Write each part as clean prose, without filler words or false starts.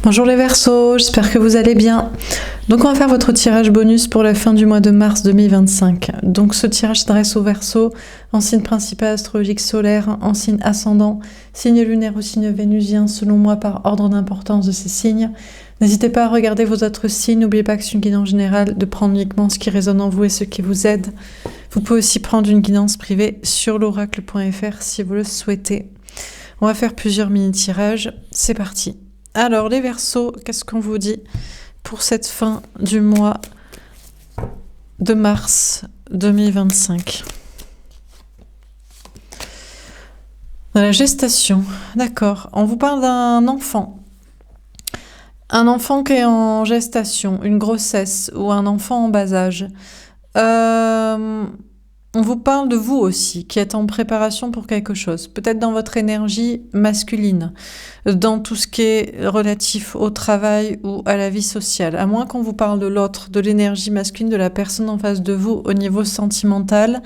Bonjour les Verseaux, j'espère que vous allez bien. Donc on va faire votre tirage bonus pour la fin du mois de mars 2025. Donc ce tirage s'adresse aux Verseaux, en signe principal astrologique solaire, en signe ascendant, signe lunaire ou signe vénusien, selon moi par ordre d'importance de ces signes. N'hésitez pas à regarder vos autres signes, n'oubliez pas que c'est une guidance générale, de prendre uniquement ce qui résonne en vous et ce qui vous aide. Vous pouvez aussi prendre une guidance privée sur l'oracle.fr si vous le souhaitez. On va faire plusieurs mini-tirages, c'est parti. Alors les Verseaux, qu'est-ce qu'on vous dit pour cette fin du mois de mars 2025? Dans la gestation, d'accord. On vous parle d'un enfant. Un enfant qui est en gestation, une grossesse ou un enfant en bas âge. On vous parle de vous aussi, qui êtes en préparation pour quelque chose. Peut-être dans votre énergie masculine, dans tout ce qui est relatif au travail ou à la vie sociale. À moins qu'on vous parle de l'autre, de l'énergie masculine, de la personne en face de vous au niveau sentimental,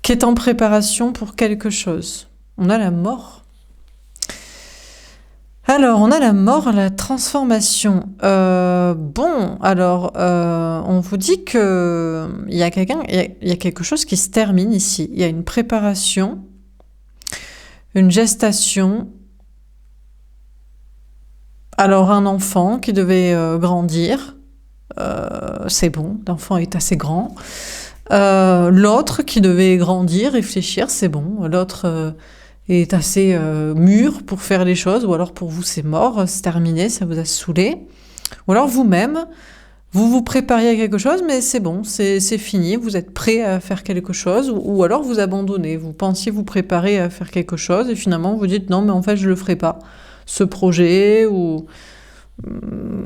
qui est en préparation pour quelque chose. On a la mort. Alors, on a la mort, la transformation. On vous dit que il y a quelque chose qui se termine ici. Il y a une préparation, une gestation. Alors, un enfant qui devait grandir, c'est bon, l'enfant est assez grand. L'autre qui devait grandir, réfléchir, c'est bon. L'autre est assez mûr pour faire les choses, ou alors pour vous c'est mort, c'est terminé, ça vous a saoulé. Ou alors vous-même, vous vous prépariez à quelque chose, mais c'est bon, c'est fini, vous êtes prêt à faire quelque chose, ou alors vous abandonnez, vous pensiez vous préparer à faire quelque chose, et finalement vous dites non, mais en fait je le ferai pas. Ce projet, ou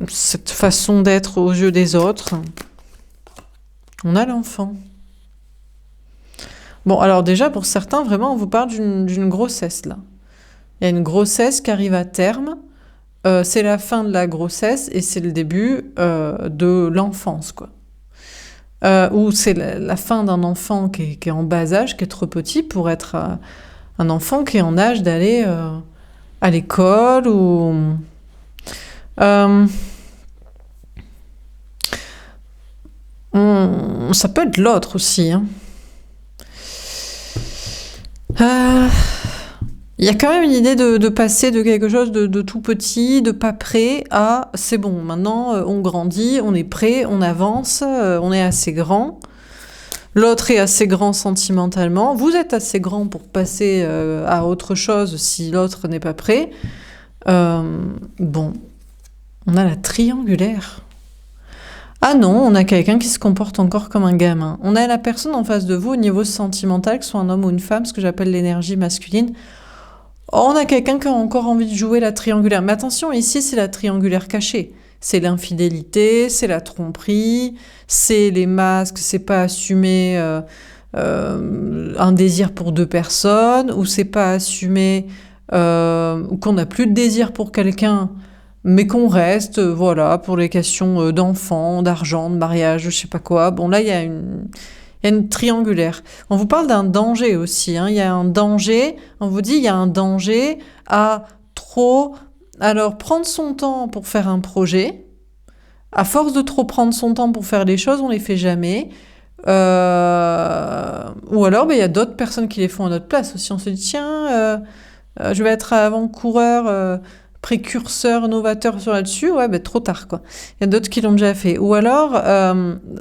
cette façon d'être aux yeux des autres. On a l'enfant. Bon, alors déjà, pour certains, vraiment, on vous parle d'une grossesse, là. Il y a une grossesse qui arrive à terme. C'est la fin de la grossesse et c'est le début de l'enfance, quoi. Ou c'est la fin d'un enfant qui est en bas âge, qui est trop petit pour être un enfant qui est en âge d'aller à l'école ou... ça peut être l'autre aussi, hein. Il y a quand même une idée de passer de quelque chose de tout petit, de pas prêt, à c'est bon, maintenant on grandit, on est prêt, on avance, on est assez grand. L'autre est assez grand sentimentalement. Vous êtes assez grand pour passer à autre chose si l'autre n'est pas prêt. Bon, on a la triangulaire. Ah non, on a quelqu'un qui se comporte encore comme un gamin. On a la personne en face de vous au niveau sentimental, que ce soit un homme ou une femme, ce que j'appelle l'énergie masculine. On a quelqu'un qui a encore envie de jouer la triangulaire. Mais attention, ici, c'est la triangulaire cachée. C'est l'infidélité, c'est la tromperie, c'est les masques, c'est pas assumer un désir pour deux personnes, ou c'est pas assumer qu'on n'a plus de désir pour quelqu'un, mais qu'on reste, voilà, pour les questions d'enfants, d'argent, de mariage, je sais pas quoi. Bon, là, il y a une triangulaire. On vous parle d'un danger aussi, hein. Il y a un danger, on vous dit, il y a un danger à trop... Alors, prendre son temps pour faire un projet, à force de trop prendre son temps pour faire les choses, on les fait jamais. Ou alors, il y a d'autres personnes qui les font à notre place aussi. On se dit, tiens, je vais être avant-coureur... précurseur, novateur sur là-dessus, trop tard, quoi. Il y a d'autres qui l'ont déjà fait. Ou alors,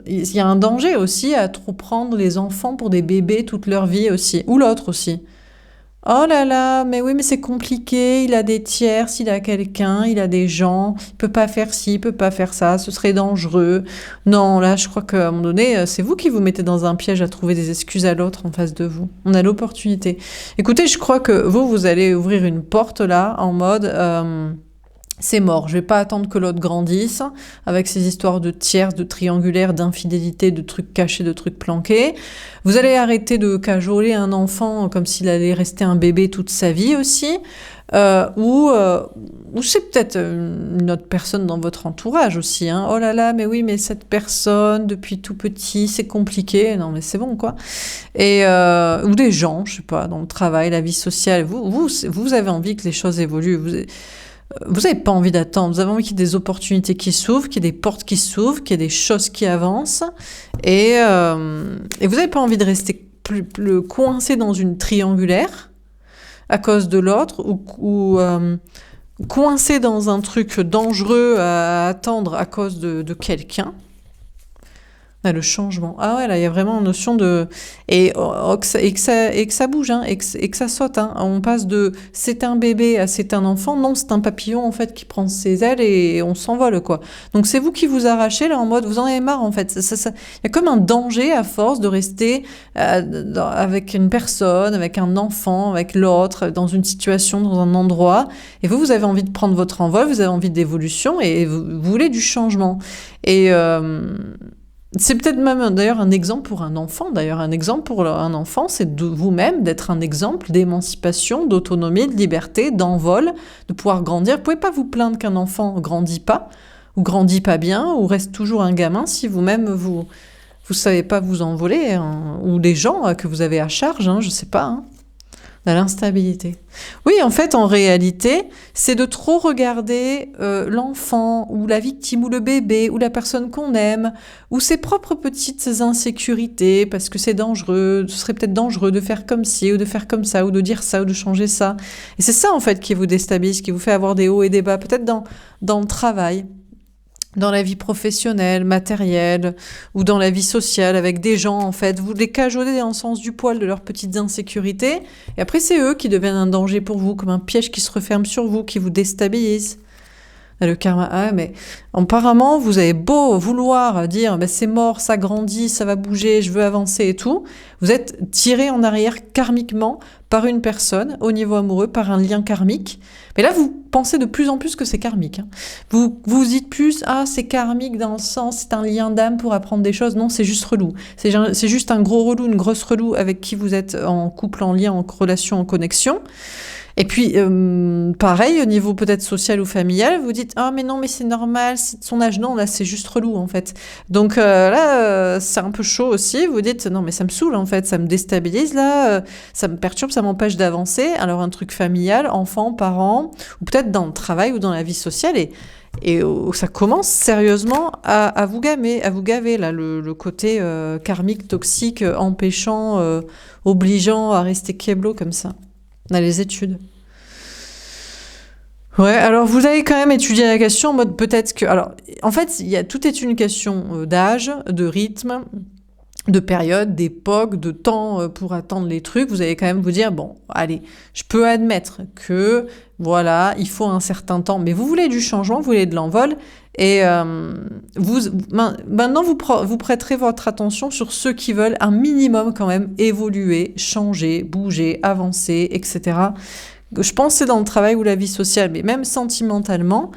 il y a un danger aussi à trop prendre les enfants pour des bébés toute leur vie aussi. Ou l'autre aussi. Oh là là, mais oui, mais c'est compliqué, il a des tiers, il a quelqu'un, il a des gens, il peut pas faire ci, il peut pas faire ça, ce serait dangereux. Non, là, je crois qu'à un moment donné, c'est vous qui vous mettez dans un piège à trouver des excuses à l'autre en face de vous. On a l'opportunité. Écoutez, je crois que vous allez ouvrir une porte là, en mode... c'est mort, je vais pas attendre que l'autre grandisse, avec ces histoires de tierces, de triangulaires, d'infidélité, de trucs cachés, de trucs planqués. Vous allez arrêter de cajoler un enfant comme s'il allait rester un bébé toute sa vie aussi, ou c'est peut-être une autre personne dans votre entourage aussi, hein. Oh là là, mais oui, mais cette personne, depuis tout petit, c'est compliqué. Non, mais c'est bon, quoi. Et, ou des gens, je sais pas, dans le travail, la vie sociale. Vous avez envie que les choses évoluent. vous n'avez pas envie d'attendre, vous avez envie qu'il y ait des opportunités qui s'ouvrent, qu'il y ait des portes qui s'ouvrent, qu'il y ait des choses qui avancent, et vous n'avez pas envie de rester plus coincé dans une triangulaire à cause de l'autre, ou coincé dans un truc dangereux à attendre à cause de quelqu'un. Ah, le changement. Ah ouais, là, il y a vraiment une notion de... Et que ça bouge, hein, et que ça saute. Hein. On passe de c'est un bébé à c'est un enfant. Non, c'est un papillon, en fait, qui prend ses ailes et on s'envole, quoi. Donc, c'est vous qui vous arrachez, là, en mode, vous en avez marre, en fait. Il y a comme un danger à force de rester avec une personne, avec un enfant, avec l'autre, dans une situation, dans un endroit. Et vous avez envie de prendre votre envol, vous avez envie d'évolution et vous voulez du changement. Et... c'est peut-être même d'ailleurs un exemple pour un enfant. D'ailleurs, un exemple pour un enfant, c'est de vous-même d'être un exemple d'émancipation, d'autonomie, de liberté, d'envol, de pouvoir grandir. Vous pouvez pas vous plaindre qu'un enfant grandit pas, ou grandit pas bien, ou reste toujours un gamin si vous-même vous savez pas vous envoler, hein, ou des gens que vous avez à charge, hein, je sais pas. Hein. L'instabilité. Oui, en fait, en réalité, c'est de trop regarder l'enfant, ou la victime, ou le bébé, ou la personne qu'on aime, ou ses propres petites insécurités, parce que c'est dangereux, ce serait peut-être dangereux de faire comme ci, ou de faire comme ça, ou de dire ça, ou de changer ça. Et c'est ça, en fait, qui vous déstabilise, qui vous fait avoir des hauts et des bas, peut-être dans le travail, dans la vie professionnelle, matérielle, ou dans la vie sociale, avec des gens, en fait. Vous les cajolez dans le sens du poil de leurs petites insécurités, et après c'est eux qui deviennent un danger pour vous, comme un piège qui se referme sur vous, qui vous déstabilise. Le karma, ah, mais apparemment, vous avez beau vouloir dire c'est mort, ça grandit, ça va bouger, je veux avancer et tout, vous êtes tiré en arrière karmiquement par une personne, au niveau amoureux, par un lien karmique. Mais là, vous pensez de plus en plus que c'est karmique. Hein. Vous dites plus, c'est karmique dans le sens, c'est un lien d'âme pour apprendre des choses. Non, c'est juste relou. C'est juste un gros relou, une grosse relou avec qui vous êtes en couple, en lien, en relation, en connexion. Et puis, pareil, au niveau peut-être social ou familial, vous dites « Ah, mais non, mais c'est normal, c'est de son âge. » Non, là, c'est juste relou, en fait. Donc là, c'est un peu chaud aussi. Vous dites « Non, mais ça me saoule, en fait. Ça me déstabilise, là. Ça me perturbe, ça m'empêche d'avancer. » Alors, un truc familial, enfant, parents, ou peut-être dans le travail ou dans la vie sociale. Et ça commence sérieusement à vous gaver, là, le côté karmique, toxique, empêchant, obligeant à rester keblo comme ça. Dans les études. Ouais, alors vous avez quand même étudié la question en mode peut-être que... Alors, en fait, tout est une question d'âge, de rythme, de période, d'époque, de temps pour attendre les trucs. Vous allez quand même vous dire, bon, allez, je peux admettre que, voilà, il faut un certain temps, mais vous voulez du changement, vous voulez de l'envol, et maintenant vous prêterez votre attention sur ceux qui veulent un minimum quand même évoluer, changer, bouger, avancer, etc. Je pense que c'est dans le travail ou la vie sociale, mais même sentimentalement,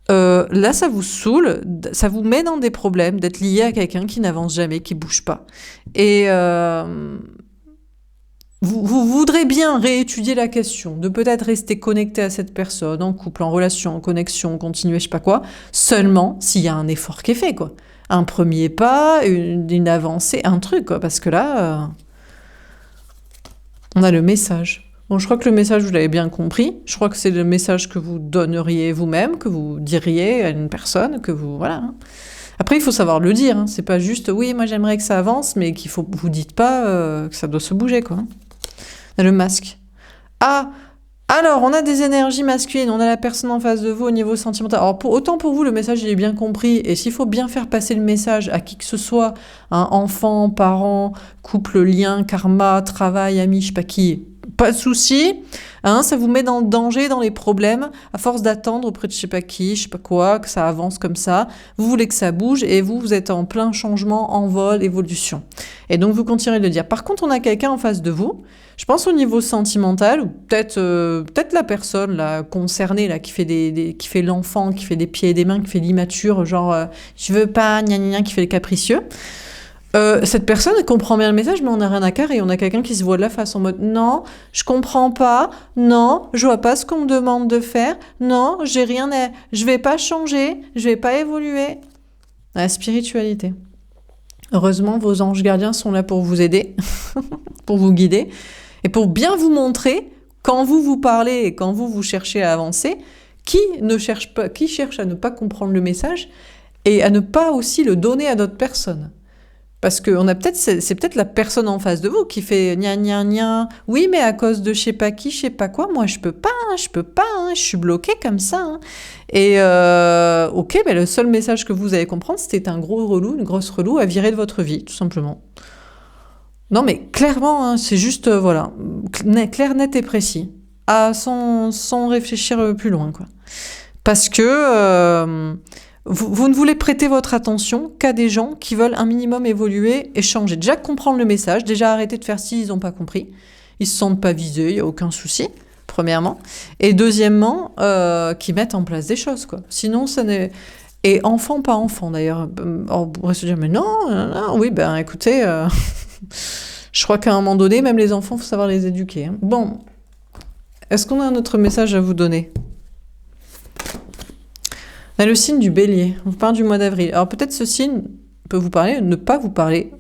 là ça vous saoule, ça vous met dans des problèmes d'être lié à quelqu'un qui n'avance jamais, qui bouge pas. Et vous voudrez bien réétudier la question, de peut-être rester connecté à cette personne, en couple, en relation, en connexion, continuer je sais pas quoi, seulement s'il y a un effort qui est fait, quoi. Un premier pas, une avancée, un truc, quoi. Parce que là, on a le message. Bon, je crois que le message, vous l'avez bien compris. Je crois que c'est le message que vous donneriez vous-même, que vous diriez à une personne, que vous... Voilà. Après, il faut savoir le dire. Hein. C'est pas juste, oui, moi j'aimerais que ça avance, mais qu'il faut... Vous dites pas que ça doit se bouger, quoi. Le masque. Ah, alors, on a des énergies masculines, on a la personne en face de vous au niveau sentimental. Alors, autant pour vous, le message, il est bien compris. Et s'il faut bien faire passer le message à qui que ce soit, enfant, parents, couple, lien, karma, travail, ami, je sais pas qui, pas de souci. Hein, ça vous met dans le danger, dans les problèmes, à force d'attendre auprès de je sais pas qui, je sais pas quoi, que ça avance comme ça. Vous voulez que ça bouge et vous êtes en plein changement, envol, évolution. Et donc, vous continuez de le dire. Par contre, on a quelqu'un en face de vous. Je pense au niveau sentimental, ou peut-être la personne là, concernée là, qui fait l'enfant, qui fait des pieds et des mains, qui fait l'immature, genre je veux pas, gna gna gna, qui fait le capricieux. Cette personne elle comprend bien le message, mais on n'a rien à carrer et on a quelqu'un qui se voit de la face en mode non, je comprends pas, non, je vois pas ce qu'on me demande de faire, non, je vais pas changer, je vais pas évoluer. La spiritualité. Heureusement, vos anges gardiens sont là pour vous aider, pour vous guider. Et pour bien vous montrer, quand vous parlez et quand vous cherchez à avancer, qui cherche à ne pas comprendre le message et à ne pas aussi le donner à d'autres personnes. Parce que c'est peut-être la personne en face de vous qui fait gna gna gna. Oui, mais à cause de je sais pas qui, je sais pas quoi, moi je peux pas, je suis bloquée comme ça. Hein. Et ok, mais le seul message que vous allez comprendre, c'était un gros relou, une grosse relou à virer de votre vie, tout simplement. Non, mais clairement, hein, c'est juste, voilà, clair, net et précis. Sans réfléchir plus loin, quoi. Parce que vous ne voulez prêter votre attention qu'à des gens qui veulent un minimum évoluer et changer. Déjà comprendre le message, déjà arrêter de faire s'ils n'ont pas compris. Ils se sentent pas visés, il n'y a aucun souci, premièrement. Et deuxièmement, qui mettent en place des choses, quoi. Sinon, ça n'est... Et enfant, pas enfant, d'ailleurs. On pourrait se dire, mais non, oui, ben écoutez, je crois qu'à un moment donné, même les enfants, il faut savoir les éduquer. Hein. Bon, est-ce qu'on a un autre message à vous donner ? On a le signe du bélier, on parle du mois d'avril. Alors peut-être ce signe peut vous parler, ne pas vous parler.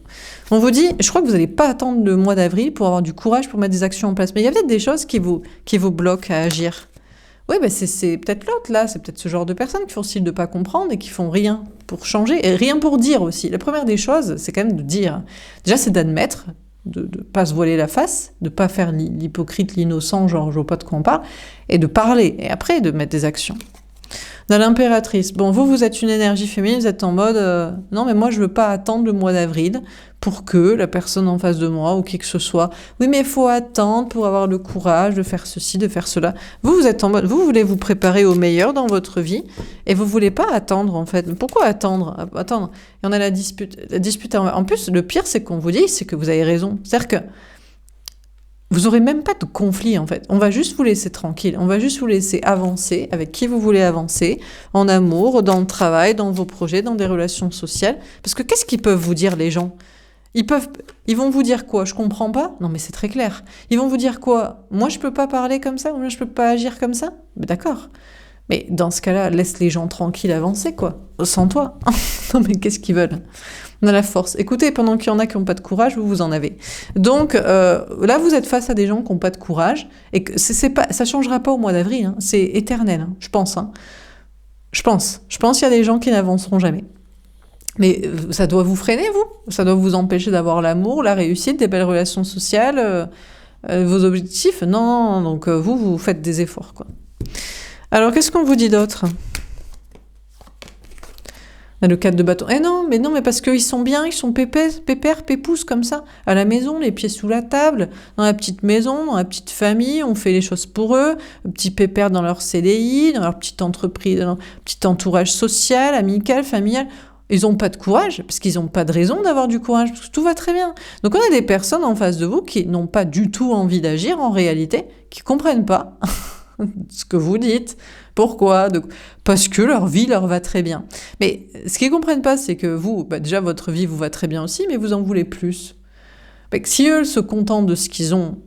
On vous dit, je crois que vous n'allez pas attendre le mois d'avril pour avoir du courage pour mettre des actions en place. Mais il y a peut-être des choses qui vous bloquent à agir. Oui, ben c'est peut-être l'autre là, c'est peut-être ce genre de personnes qui font style de ne pas comprendre et qui font rien pour changer, et rien pour dire aussi. La première des choses, c'est quand même de dire. Déjà, c'est d'admettre, de ne pas se voiler la face, de ne pas faire l'hypocrite, l'innocent, genre je vois pas de quoi on parle, et de parler, et après de mettre des actions. Dans l'impératrice, bon, vous êtes une énergie féminine, vous êtes en mode non, mais moi je veux pas attendre le mois d'avril pour que la personne en face de moi ou qui que ce soit, oui, mais il faut attendre pour avoir le courage de faire ceci, de faire cela. Vous êtes en mode, vous voulez vous préparer au meilleur dans votre vie et vous voulez pas attendre en fait. Pourquoi attendre ? Attendre. Et on a la dispute. En plus, le pire, c'est qu'on vous dit, c'est que vous avez raison. C'est-à-dire que vous aurez même pas de conflit en fait. On va juste vous laisser tranquille. On va juste vous laisser avancer avec qui vous voulez avancer, en amour, dans le travail, dans vos projets, dans des relations sociales. Parce que qu'est-ce qu'ils peuvent vous dire les gens ? Ils vont vous dire quoi ? Je comprends pas ? Non mais c'est très clair. Ils vont vous dire quoi ? Moi je peux pas parler comme ça ou moi je peux pas agir comme ça ? D'accord. Mais dans ce cas-là, laisse les gens tranquilles avancer quoi. Sans toi. Non mais qu'est-ce qu'ils veulent ? On a la force. Écoutez, pendant qu'il y en a qui n'ont pas de courage, vous en avez. Donc là, vous êtes face à des gens qui n'ont pas de courage et que ça changera pas au mois d'avril. Hein. C'est éternel, hein, je pense. Hein. Je pense qu'il y a des gens qui n'avanceront jamais. Mais ça doit vous freiner, vous. Ça doit vous empêcher d'avoir l'amour, la réussite, des belles relations sociales, vos objectifs. Non, donc vous faites des efforts, quoi. Alors, qu'est-ce qu'on vous dit d'autre ? On a le 4 de bâton. Mais non, mais parce qu'ils sont bien, ils sont pépères, pépouses comme ça. À la maison, les pieds sous la table, dans la petite maison, dans la petite famille, on fait les choses pour eux. Petit pépère dans leur CDI, dans leur petite entreprise, dans leur petit entourage social, amical, familial. Ils n'ont pas de courage, parce qu'ils n'ont pas de raison d'avoir du courage, parce que tout va très bien. Donc on a des personnes en face de vous qui n'ont pas du tout envie d'agir en réalité, qui ne comprennent pas ce que vous dites. Pourquoi ? Parce que leur vie leur va très bien. Mais ce qu'ils ne comprennent pas, c'est que vous, déjà votre vie vous va très bien aussi, mais vous en voulez plus. Si eux se contentent de ce qu'ils ont,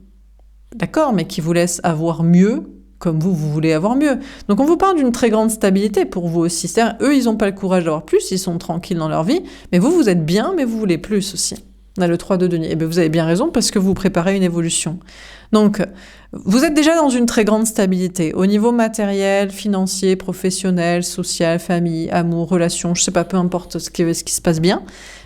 d'accord, mais qu'ils vous laissent avoir mieux, comme vous voulez avoir mieux. Donc on vous parle d'une très grande stabilité pour vous aussi. C'est-à-dire, eux, ils n'ont pas le courage d'avoir plus, ils sont tranquilles dans leur vie, mais vous êtes bien, mais vous voulez plus aussi. On a le 3 de denier. Et bien vous avez bien raison, parce que vous préparez une évolution. Donc, vous êtes déjà dans une très grande stabilité, au niveau matériel, financier, professionnel, social, famille, amour, relation, je sais pas, peu importe ce qui se passe bien,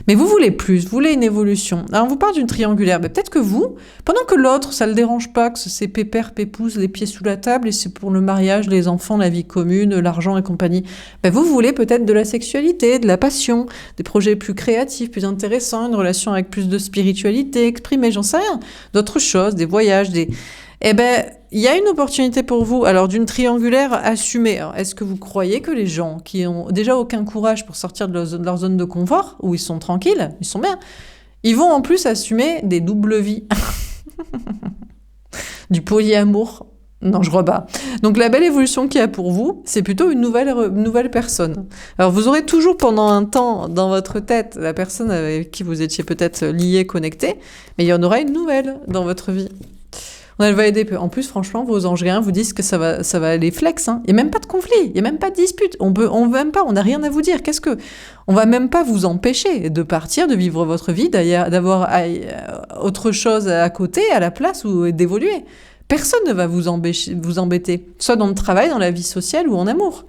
mais vous voulez plus, vous voulez une évolution. Alors, on vous parle d'une triangulaire, mais peut-être que vous, pendant que l'autre, ça le dérange pas, que c'est pépère, pépouze, les pieds sous la table, et c'est pour le mariage, les enfants, la vie commune, l'argent et compagnie, vous voulez peut-être de la sexualité, de la passion, des projets plus créatifs, plus intéressants, une relation avec plus de spiritualité exprimée, j'en sais rien, d'autres choses, des voyages, il y a une opportunité pour vous, alors d'une triangulaire assumée. Alors, est-ce que vous croyez que les gens qui ont déjà aucun courage pour sortir de leur zone de confort, où ils sont tranquilles, ils sont bien, ils vont en plus assumer des doubles vies, du polyamour? Non, je crois pas. Donc la belle évolution qu'il y a pour vous, c'est plutôt une nouvelle personne. Alors vous aurez toujours pendant un temps dans votre tête la personne avec qui vous étiez peut-être lié, connecté, mais il y en aura une nouvelle dans votre vie. On a le valet d'épée. En plus, franchement, vos anges gardiens vous disent que ça va aller flex. Hein. Il n'y a même pas de conflit, il n'y a même pas de dispute. On n'a rien à vous dire. On va même pas vous empêcher de partir, de vivre votre vie, d'avoir autre chose à côté, à la place ou d'évoluer. Personne ne va vous embêter, soit dans le travail, dans la vie sociale ou en amour.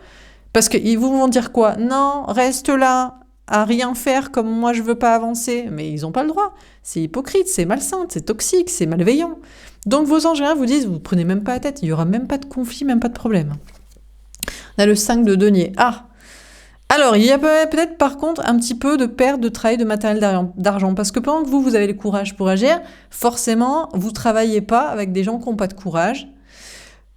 Parce qu'ils vous vont dire quoi? Non, reste là, à rien faire comme moi je veux pas avancer. Mais ils n'ont pas le droit. C'est hypocrite, c'est malsain, c'est toxique, c'est malveillant. Donc vos anges vous disent, vous prenez même pas la tête, il y aura même pas de conflit, même pas de problème. On a le 5 de denier. Alors, il y a peut-être par contre un petit peu de perte de travail de matériel d'argent. Parce que pendant que vous avez le courage pour agir, forcément, vous travaillez pas avec des gens qui n'ont pas de courage.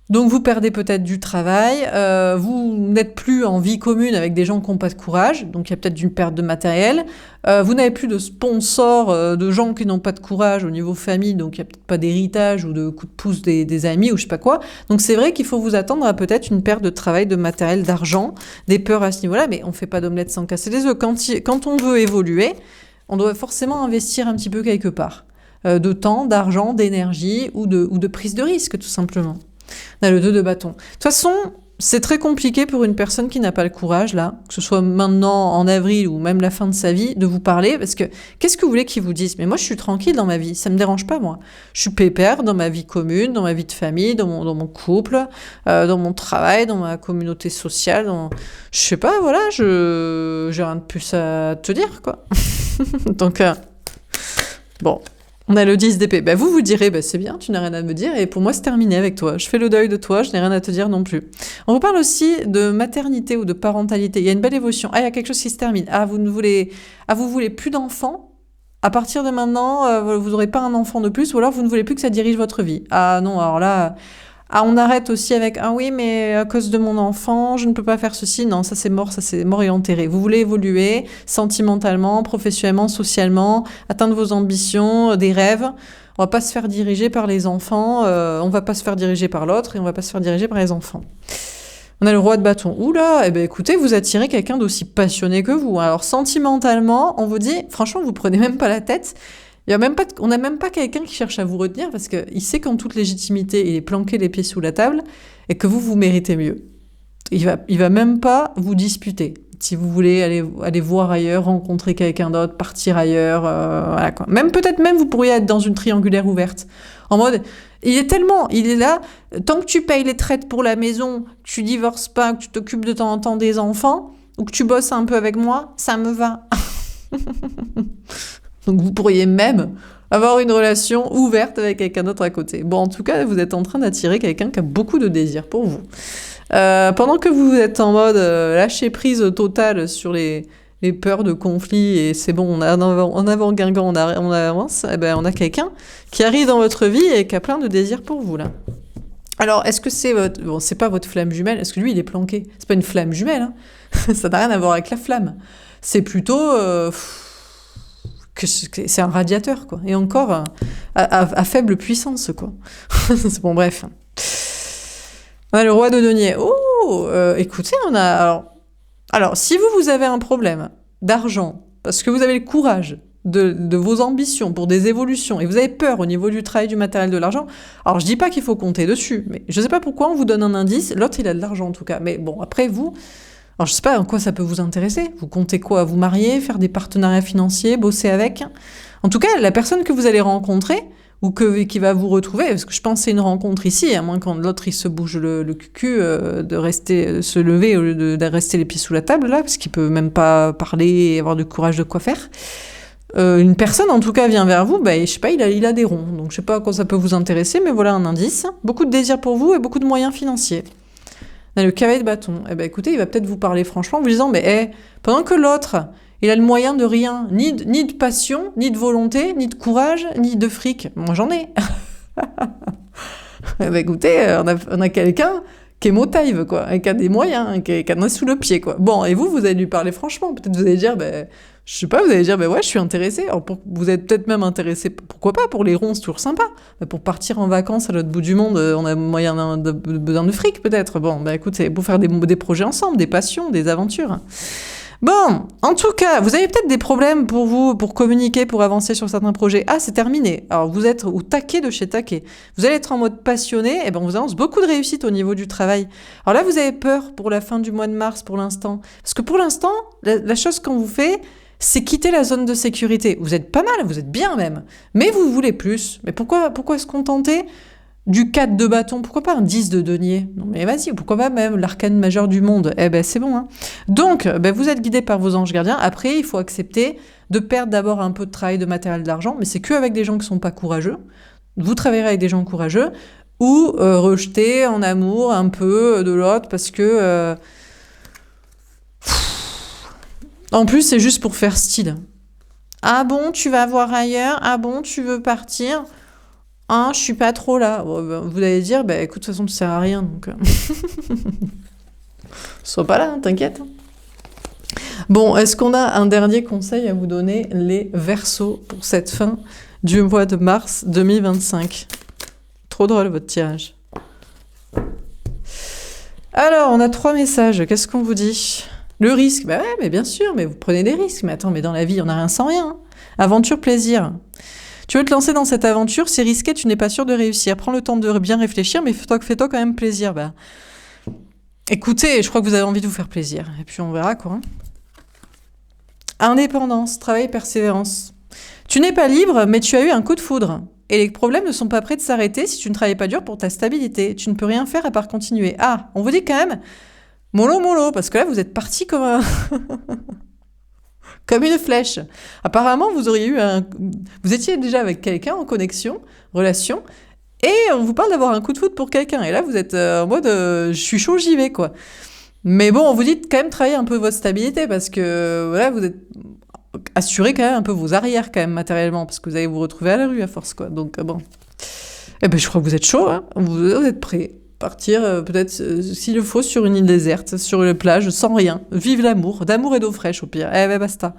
Donc vous perdez peut-être du travail, vous n'êtes plus en vie commune avec des gens qui n'ont pas de courage, donc il y a peut-être une perte de matériel. Vous n'avez plus de sponsors, de gens qui n'ont pas de courage au niveau famille, donc il n'y a peut-être pas d'héritage ou de coup de pouce des amis ou je sais pas quoi. Donc c'est vrai qu'il faut vous attendre à peut-être une perte de travail, de matériel, d'argent, des peurs à ce niveau-là, mais on fait pas d'omelette sans casser les œufs. Quand on veut évoluer, on doit forcément investir un petit peu quelque part. De temps, d'argent, d'énergie ou de prise de risque tout simplement. On a le 2 de bâton. De toute façon, c'est très compliqué pour une personne qui n'a pas le courage, là, que ce soit maintenant, en avril, ou même la fin de sa vie, de vous parler, parce que qu'est-ce que vous voulez qu'ils vous disent? Mais moi, je suis tranquille dans ma vie, ça me dérange pas, moi. Je suis pépère dans ma vie commune, dans ma vie de famille, dans mon couple, dans mon travail, dans ma communauté sociale, je sais pas, voilà, j'ai rien de plus à te dire, quoi. Donc, bon... On a le 10 d'épée. Vous direz, c'est bien, tu n'as rien à me dire, et pour moi, c'est terminé avec toi. Je fais le deuil de toi, je n'ai rien à te dire non plus. On vous parle aussi de maternité ou de parentalité. Il y a une belle évolution. Il y a quelque chose qui se termine. Vous voulez plus d'enfants. À partir de maintenant, vous n'aurez pas un enfant de plus, ou alors vous ne voulez plus que ça dirige votre vie. Ah non, alors là... on arrête aussi avec « Ah oui, mais à cause de mon enfant, je ne peux pas faire ceci. » Non, ça c'est mort et enterré. Vous voulez évoluer sentimentalement, professionnellement, socialement, atteindre vos ambitions, des rêves. On va pas se faire diriger par les enfants, on va pas se faire diriger par l'autre et on va pas se faire diriger par les enfants. On a le roi de bâton. Oula, écoutez, vous attirez quelqu'un d'aussi passionné que vous. Alors sentimentalement, on vous dit, franchement, vous prenez même pas la tête. On n'a même pas quelqu'un qui cherche à vous retenir parce qu'il sait qu'en toute légitimité, il est planqué les pieds sous la table et que vous méritez mieux. Il va même pas vous disputer. Si vous voulez aller voir ailleurs, rencontrer quelqu'un d'autre, partir ailleurs, voilà quoi. Peut-être même vous pourriez être dans une triangulaire ouverte. En mode, il est là, tant que tu payes les traites pour la maison, que tu divorces pas, que tu t'occupes de temps en temps des enfants, ou que tu bosses un peu avec moi, ça me va. Donc vous pourriez même avoir une relation ouverte avec quelqu'un d'autre à côté. Bon, en tout cas, vous êtes en train d'attirer quelqu'un qui a beaucoup de désir pour vous. Pendant que vous êtes en mode lâcher prise totale sur les peurs de conflit et c'est bon, on a en avant Guingamp, on avance, on a quelqu'un qui arrive dans votre vie et qui a plein de désirs pour vous, là. Alors, est-ce que c'est c'est pas votre flamme jumelle? Est-ce que lui, il est planqué? C'est pas une flamme jumelle, hein. Ça n'a rien à voir avec la flamme. C'est plutôt... que c'est un radiateur, quoi. Et encore, à faible puissance, quoi. C'est bon, bref. On a le roi de denier. Écoutez, on a... Alors, si vous avez un problème d'argent, parce que vous avez le courage de vos ambitions pour des évolutions, et vous avez peur au niveau du travail, du matériel, de l'argent, alors je dis pas qu'il faut compter dessus, mais je sais pas pourquoi on vous donne un indice, l'autre il a de l'argent en tout cas, mais bon, après vous... Alors, je sais pas en quoi ça peut vous intéresser. Vous comptez quoi? Vous marier, faire des partenariats financiers, bosser avec? En tout cas, la personne que vous allez rencontrer ou qui va vous retrouver, parce que je pense que c'est une rencontre ici, à moins quand l'autre il se bouge le cul, de se lever au lieu de rester les pieds sous la table là, parce qu'il peut même pas parler et avoir du courage de quoi faire. Une personne en tout cas vient vers vous, je sais pas, il a des ronds, donc je sais pas à quoi ça peut vous intéresser, mais voilà un indice. Beaucoup de désir pour vous et beaucoup de moyens financiers. On a le cavalier de bâton. Écoutez, il va peut-être vous parler franchement, en vous disant, pendant que l'autre, il a le moyen de rien, ni de passion, ni de volonté, ni de courage, ni de fric. Moi, j'en ai. Écoutez, on a quelqu'un qui est motive, quoi, et qui a des moyens, qui en a sous le pied, quoi. Bon, et vous allez lui parler franchement. Peut-être vous allez dire, je sais pas, vous allez dire, ouais, je suis intéressé. Alors, vous êtes peut-être même intéressé, pourquoi pas, pour les ronds, c'est toujours sympa. Pour partir en vacances à l'autre bout du monde, on a besoin de fric, peut-être. Bon, écoutez, pour faire des projets ensemble, des passions, des aventures. Bon, en tout cas, vous avez peut-être des problèmes pour communiquer, pour avancer sur certains projets. Ah, c'est terminé. Alors, vous êtes au taquet de chez taquet. Vous allez être en mode passionné, et on vous annonce beaucoup de réussite au niveau du travail. Alors là, vous avez peur pour la fin du mois de mars, pour l'instant. Parce que pour l'instant, la chose qu'on vous fait, c'est quitter la zone de sécurité. Vous êtes pas mal, vous êtes bien même. Mais vous voulez plus. Mais pourquoi se contenter Du 4 de bâton, pourquoi pas un 10 de denier? Non mais vas-y, pourquoi pas même l'arcane majeur du monde? Eh ben c'est bon, hein. Donc, ben, vous êtes guidé par vos anges gardiens. Après, il faut accepter de perdre d'abord un peu de travail, de matériel, d'argent, mais c'est que avec des gens qui sont pas courageux. Vous travaillerez avec des gens courageux, ou rejeter en amour un peu de l'autre, parce que... En plus, c'est juste pour faire style. Ah bon, tu vas voir ailleurs? Ah bon, tu veux partir? Ah, je suis pas trop là. Bon, ben, vous allez dire, bah écoute, de toute façon, tu sers à rien, donc... Sois pas là, hein, t'inquiète. Bon, est-ce qu'on a un dernier conseil à vous donner, les Verseaux, pour cette fin du mois de mars 2025? Trop drôle, votre tirage. Alors, on a 3 messages. Qu'est-ce qu'on vous dit? Le risque, bah ouais, mais bien sûr, mais vous prenez des risques. Mais attends, mais dans la vie, on n'a rien sans rien, hein. Aventure, plaisir. Tu veux te lancer dans cette aventure, c'est risqué, tu n'es pas sûr de réussir. Prends le temps de bien réfléchir, mais fais-toi quand même plaisir. Bah, écoutez, je crois que vous avez envie de vous faire plaisir. Et puis on verra, quoi. Indépendance, travail, persévérance. Tu n'es pas libre, mais tu as eu un coup de foudre. Et les problèmes ne sont pas prêts de s'arrêter si tu ne travailles pas dur pour ta stabilité. Tu ne peux rien faire à part continuer. Ah, on vous dit quand même, mollo mollo, parce que là, vous êtes parti comme un... comme une flèche. Apparemment, vous auriez eu un... Vous étiez déjà avec quelqu'un en connexion, relation, et on vous parle d'avoir un coup de foudre pour quelqu'un. Et là, vous êtes en mode je suis chaud, j'y vais, quoi. Mais bon, on vous dit de quand même travailler un peu votre stabilité, parce que voilà, vous êtes assurez quand même un peu vos arrières, quand même, matériellement, parce que vous allez vous retrouver à la rue à force, quoi. Donc, bon. Eh ben, je crois que vous êtes chaud, hein. Vous êtes prêts. Partir, peut-être, s'il le faut, sur une île déserte, sur une plage, sans rien. Vive l'amour, d'amour et d'eau fraîche, au pire. Eh ben, basta.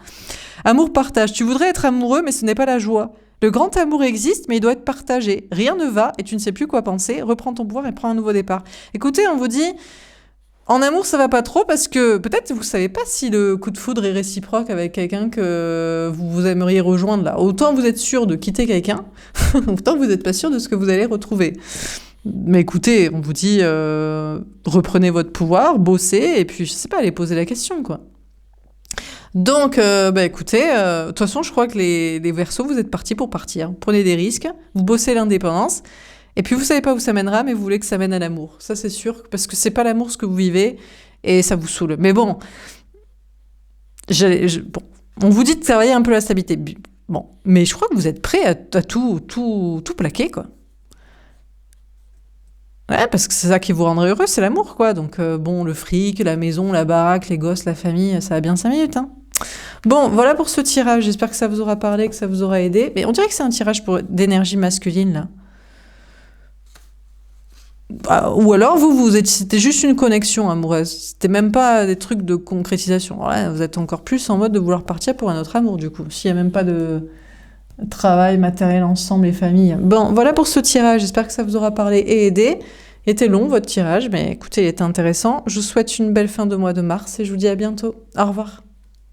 Amour, partage. Tu voudrais être amoureux, mais ce n'est pas la joie. Le grand amour existe, mais il doit être partagé. Rien ne va, et tu ne sais plus quoi penser. Reprends ton pouvoir et prends un nouveau départ. Écoutez, on vous dit... En amour, ça va pas trop parce que peut-être vous savez pas si le coup de foudre est réciproque avec quelqu'un que vous aimeriez rejoindre là. Autant vous êtes sûr de quitter quelqu'un, autant vous n'êtes pas sûr de ce que vous allez retrouver. Mais écoutez, on vous dit reprenez votre pouvoir, bossez et puis je sais pas, allez poser la question, quoi. Donc, bah écoutez, de toute façon, je crois que les Verseaux, vous êtes partis pour partir. Prenez des risques, vous bossez l'indépendance. Et puis vous savez pas où ça mènera, mais vous voulez que ça mène à l'amour. Ça c'est sûr, parce que c'est pas l'amour ce que vous vivez, et ça vous saoule. Mais bon, bon, on vous dit de travailler un peu la stabilité. Bon, mais je crois que vous êtes prêts à tout plaquer, quoi. Ouais, parce que c'est ça qui vous rendrait heureux, c'est l'amour, quoi. Donc bon, le fric, la maison, la baraque, les gosses, la famille, ça va bien 5 minutes, hein. Bon, voilà pour ce tirage. J'espère que ça vous aura parlé, que ça vous aura aidé. Mais on dirait que c'est un tirage d'énergie masculine, là. Ou alors c'était juste une connexion amoureuse. C'était même pas des trucs de concrétisation. Voilà, vous êtes encore plus en mode de vouloir partir pour un autre amour, du coup. S'il n'y a même pas de travail matériel ensemble et famille. Bon, voilà pour ce tirage. J'espère que ça vous aura parlé et aidé. Il était long, votre tirage, mais écoutez, il était intéressant. Je vous souhaite une belle fin de mois de mars et je vous dis à bientôt. Au revoir.